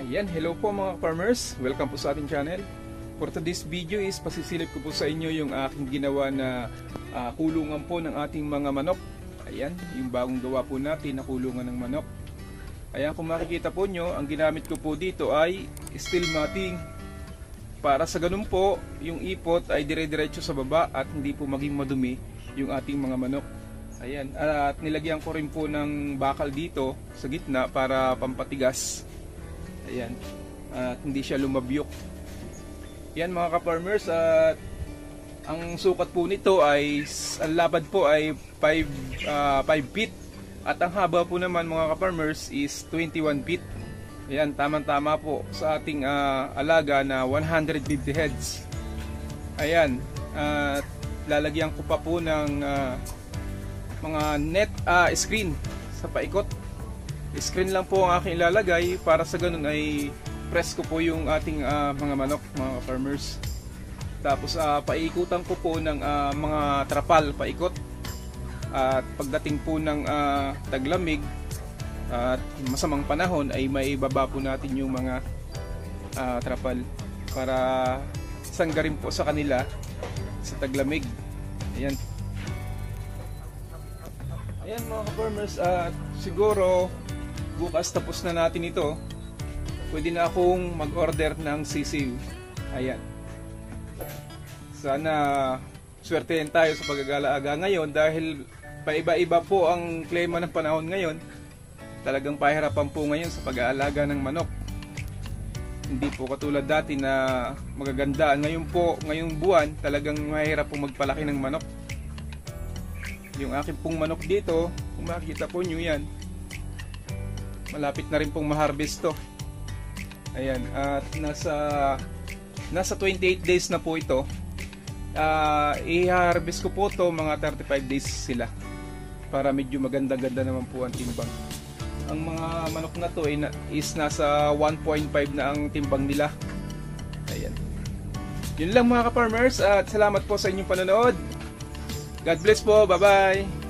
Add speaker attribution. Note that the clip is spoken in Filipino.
Speaker 1: Ayan, hello po mga farmers. Welcome po sa ating channel. For today's video is pasisilip ko po sa inyo yung aking ginawa na kulungan po ng ating mga manok. Ayan, yung bagong gawa po natin na kulungan ng manok. Ayan, kung makikita po nyo, ang ginamit ko po dito ay steel matting. Para sa ganun po, yung ipot ay dire-diretso sa baba at hindi po maging madumi yung ating mga manok. Ayan, at nilagyan ko rin po ng bakal dito sa gitna para pampatigas. Ayan, at hindi siya lumabyok. Yan mga ka-farmers, at ang sukat po nito ay, ang lapad po ay 5 feet. At ang haba po naman mga ka-farmers is 21 feet. Ayan, tamang-tama po sa ating alaga na 150 heads. Ayan, at lalagyan ko pa po ng mga net screen sa paikot. Screen lang po ang aking ilalagay para sa ganun ay press ko po yung ating mga manok, mga farmers. Tapos paikutan ko po ng mga trapal paikot. At pagdating po ng taglamig at masamang panahon ay maibaba po natin yung mga trapal para sanggarin po sa kanila sa taglamig. Ayan. Ayan mga farmers, at siguro bukas tapos na natin ito. Pwede na akong mag-order ng sisiw. Ayan. Sana swertehin tayo sa pag-aalaga ngayon dahil paiba-iba po ang klima ng panahon ngayon. Talagang pahirapan po ngayon sa pag-aalaga ng manok. Hindi po katulad dati na magagandaan. Ngayon po, ngayong buwan, talagang mahirap po magpalaki ng manok. Yung aking pong manok dito, kung makikita po nyo yan, malapit na rin pong ma-harvest to. Ayan, at nasa 28 days na po ito. I-harvest ko po to mga 35 days sila para medyo maganda-ganda naman po ang timbang. Ang mga manok na to is nasa 1.5 na ang timbang nila. Ayan. Yun lang mga ka-farmers, at salamat po sa inyong panonood. God bless po, bye bye.